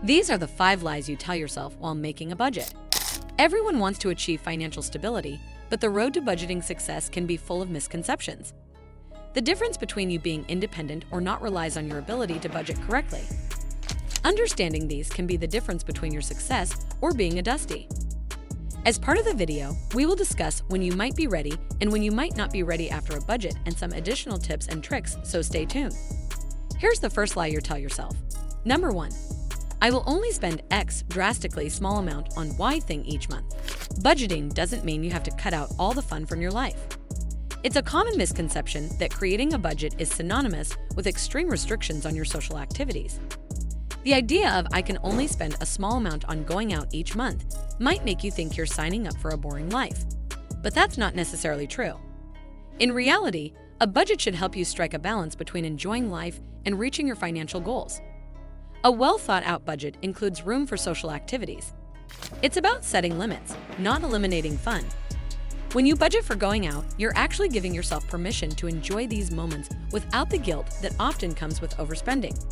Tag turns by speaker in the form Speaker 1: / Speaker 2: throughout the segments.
Speaker 1: These are the 5 lies you tell yourself while making a budget. Everyone wants to achieve financial stability, but the road to budgeting success can be full of misconceptions. The difference between you being independent or not relies on your ability to budget correctly. Understanding these can be the difference between your success or being a dusty. As part of the video, we will discuss when you might be ready and when you might not be ready after a budget and some additional tips and tricks, so stay tuned. Here's the first lie you tell yourself. Number 1. I will only spend X drastically small amount on Y thing each month. Budgeting doesn't mean you have to cut out all the fun from your life. It's a common misconception that creating a budget is synonymous with extreme restrictions on your social activities. The idea of I can only spend a small amount on going out each month might make you think you're signing up for a boring life. But that's not necessarily true. In reality, a budget should help you strike a balance between enjoying life and reaching your financial goals. A well-thought-out budget includes room for social activities. It's about setting limits, not eliminating fun. When you budget for going out, you're actually giving yourself permission to enjoy these moments without the guilt that often comes with overspending.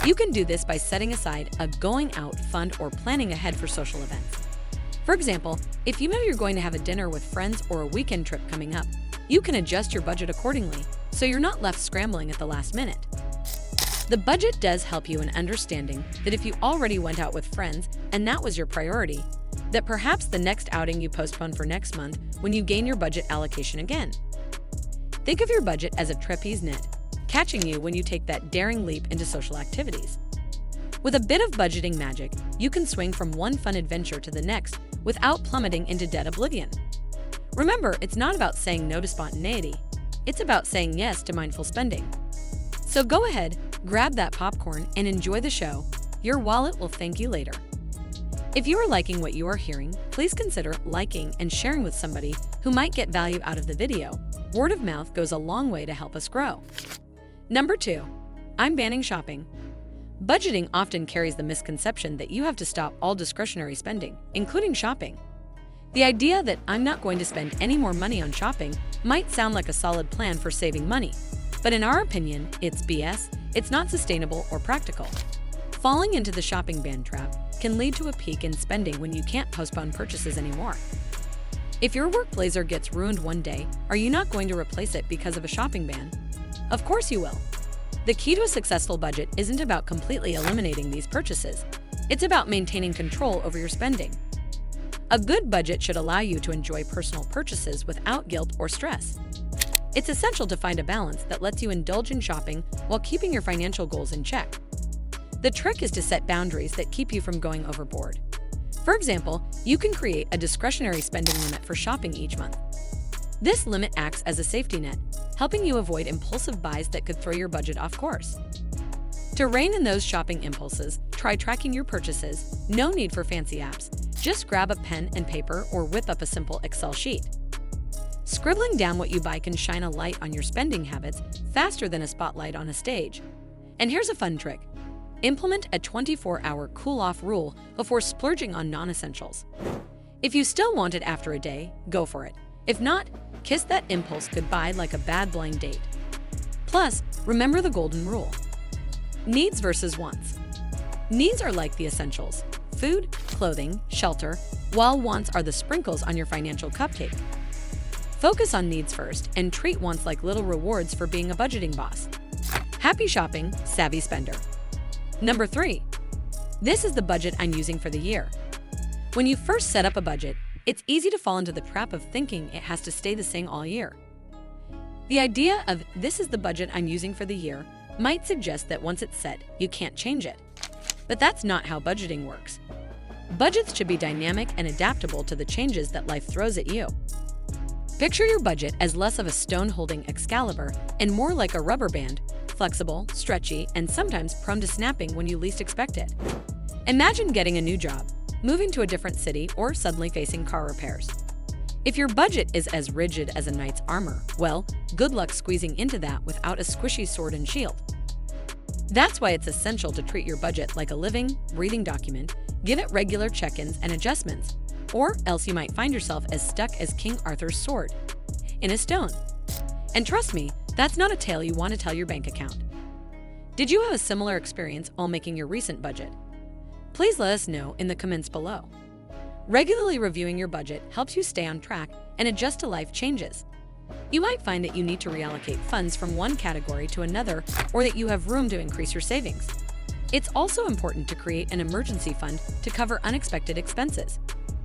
Speaker 1: You can do this by setting aside a going out fund or planning ahead for social events. For example, if you know you're going to have a dinner with friends or a weekend trip coming up, you can adjust your budget accordingly so you're not left scrambling at the last minute. The budget does help you in understanding that if you already went out with friends and that was your priority, that perhaps the next outing you postpone for next month when you gain your budget allocation again. Think of your budget as a trapeze net, catching you when you take that daring leap into social activities. With a bit of budgeting magic, you can swing from one fun adventure to the next without plummeting into dead oblivion. Remember, it's not about saying no to spontaneity. It's about saying yes to mindful spending. So go ahead, grab that popcorn and enjoy the show. Your wallet will thank you later. If you are liking what you are hearing, please consider liking and sharing with somebody who might get value out of the video. Word of mouth goes a long way to help us grow. Number 2. I'm banning shopping. Budgeting often carries the misconception that you have to stop all discretionary spending, including shopping. The idea that I'm not going to spend any more money on shopping might sound like a solid plan for saving money, but in our opinion, it's BS. It's not sustainable or practical. Falling into the shopping ban trap can lead to a peak in spending when you can't postpone purchases anymore. If your work blazer gets ruined one day, are you not going to replace it because of a shopping ban? Of course you will. The key to a successful budget isn't about completely eliminating these purchases. It's about maintaining control over your spending. A good budget should allow you to enjoy personal purchases without guilt or stress. It's essential to find a balance that lets you indulge in shopping while keeping your financial goals in check. The trick is to set boundaries that keep you from going overboard. For example, you can create a discretionary spending limit for shopping each month. This limit acts as a safety net, helping you avoid impulsive buys that could throw your budget off course. To rein in those shopping impulses, try tracking your purchases. No need for fancy apps. Just grab a pen and paper or whip up a simple Excel sheet. Scribbling down what you buy can shine a light on your spending habits faster than a spotlight on a stage. And here's a fun trick. Implement a 24-hour cool-off rule before splurging on non-essentials. If you still want it after a day, go for it. If not, kiss that impulse goodbye like a bad blind date. Plus, remember the golden rule. Needs versus wants. Needs are like the essentials: food, clothing, shelter, while wants are the sprinkles on your financial cupcake. Focus on needs first and treat wants like little rewards for being a budgeting boss. Happy shopping, savvy spender. Number 3. This is the budget I'm using for the year. When you first set up a budget, it's easy to fall into the trap of thinking it has to stay the same all year. The idea of this is the budget I'm using for the year might suggest that once it's set, you can't change it. But that's not how budgeting works. Budgets should be dynamic and adaptable to the changes that life throws at you. Picture your budget as less of a stone holding Excalibur and more like a rubber band, flexible, stretchy, and sometimes prone to snapping when you least expect it. Imagine getting a new job, moving to a different city, or suddenly facing car repairs. If your budget is as rigid as a knight's armor, well, good luck squeezing into that without a squishy sword and shield. That's why it's essential to treat your budget like a living, breathing document. Give it regular check-ins and adjustments, or else you might find yourself as stuck as King Arthur's sword in a stone. And trust me, that's not a tale you want to tell your bank account. Did you have a similar experience while making your recent budget? Please let us know in the comments below. Regularly reviewing your budget helps you stay on track and adjust to life changes. You might find that you need to reallocate funds from one category to another, or that you have room to increase your savings. It's also important to create an emergency fund to cover unexpected expenses.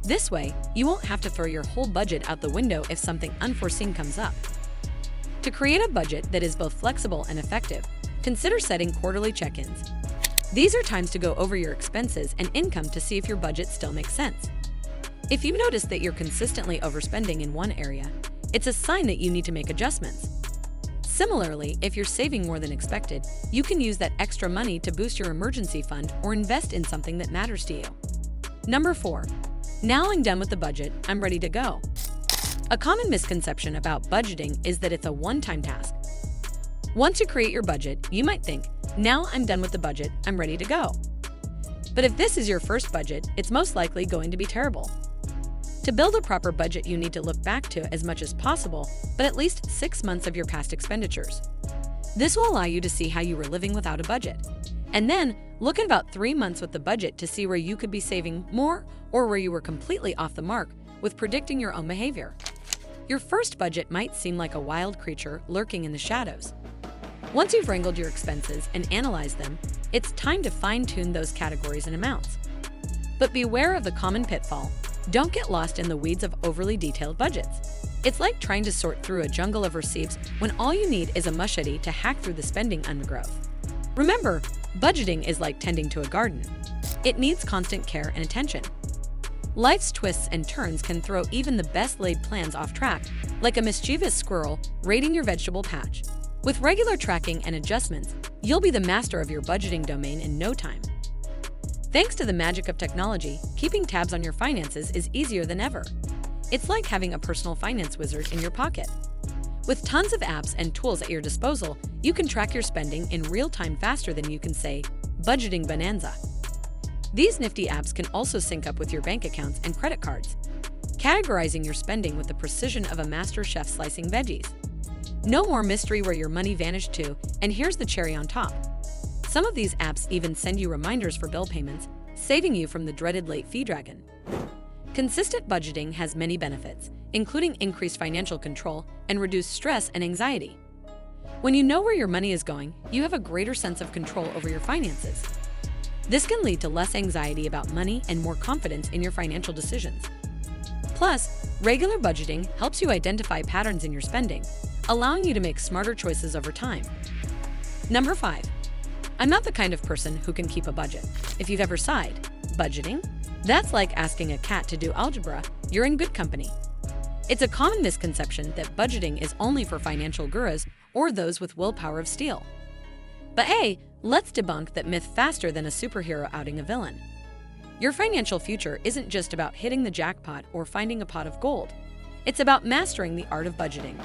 Speaker 1: This way, you won't have to throw your whole budget out the window if something unforeseen comes up. To create a budget that is both flexible and effective, consider setting quarterly check-ins. These are times to go over your expenses and income to see if your budget still makes sense. If you notice that you're consistently overspending in one area, it's a sign that you need to make adjustments. Similarly, if you're saving more than expected, you can use that extra money to boost your emergency fund or invest in something that matters to you. Number 4. Now I'm done with the budget, I'm ready to go. A common misconception about budgeting is that it's a one-time task. Once you create your budget, you might think, now I'm done with the budget, I'm ready to go. But if this is your first budget, it's most likely going to be terrible. To build a proper budget, you need to look back to as much as possible, but at least 6 months of your past expenditures. This will allow you to see how you were living without a budget. And then, look at about 3 months with the budget to see where you could be saving more or where you were completely off the mark with predicting your own behavior. Your first budget might seem like a wild creature lurking in the shadows. Once you've wrangled your expenses and analyzed them, it's time to fine-tune those categories and amounts. But beware of the common pitfall. Don't get lost in the weeds of overly detailed budgets. It's like trying to sort through a jungle of receipts when all you need is a machete to hack through the spending undergrowth. Remember, budgeting is like tending to a garden. It needs constant care and attention. Life's twists and turns can throw even the best-laid plans off track, like a mischievous squirrel raiding your vegetable patch. With regular tracking and adjustments, you'll be the master of your budgeting domain in no time. Thanks to the magic of technology, keeping tabs on your finances is easier than ever. It's like having a personal finance wizard in your pocket. With tons of apps and tools at your disposal, you can track your spending in real time faster than you can say, budgeting bonanza. These nifty apps can also sync up with your bank accounts and credit cards, categorizing your spending with the precision of a master chef slicing veggies. No more mystery where your money vanished to, and here's the cherry on top. Some of these apps even send you reminders for bill payments, saving you from the dreaded late fee dragon. Consistent budgeting has many benefits, including increased financial control and reduced stress and anxiety. When you know where your money is going, you have a greater sense of control over your finances. This can lead to less anxiety about money and more confidence in your financial decisions. Plus, regular budgeting helps you identify patterns in your spending, allowing you to make smarter choices over time. Number 5. I'm not the kind of person who can keep a budget. If you've ever sighed, budgeting? That's like asking a cat to do algebra. You're in good company. It's a common misconception that budgeting is only for financial gurus or those with willpower of steel. But hey, let's debunk that myth faster than a superhero outing a villain. Your financial future isn't just about hitting the jackpot or finding a pot of gold. It's about mastering the art of budgeting.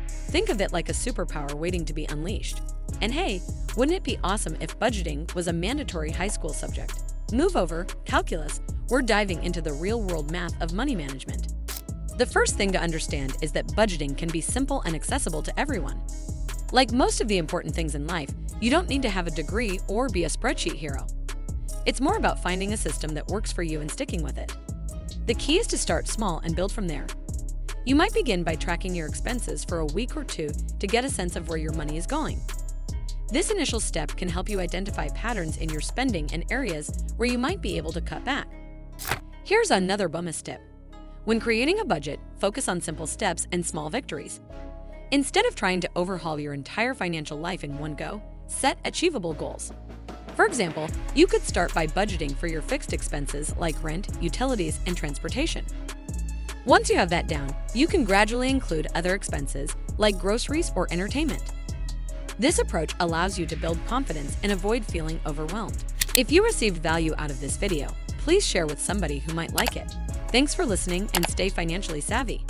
Speaker 1: Think of it like a superpower waiting to be unleashed. And hey, wouldn't it be awesome if budgeting was a mandatory high school subject? Move over, calculus, we're diving into the real-world math of money management. The first thing to understand is that budgeting can be simple and accessible to everyone. Like most of the important things in life, you don't need to have a degree or be a spreadsheet hero. It's more about finding a system that works for you and sticking with it. The key is to start small and build from there. You might begin by tracking your expenses for a week or two to get a sense of where your money is going. This initial step can help you identify patterns in your spending and areas where you might be able to cut back. Here's another bonus tip. When creating a budget, focus on simple steps and small victories. Instead of trying to overhaul your entire financial life in one go, set achievable goals. For example, you could start by budgeting for your fixed expenses like rent, utilities, and transportation. Once you have that down, you can gradually include other expenses like groceries or entertainment. This approach allows you to build confidence and avoid feeling overwhelmed. If you received value out of this video, please share with somebody who might like it. Thanks for listening and stay financially savvy.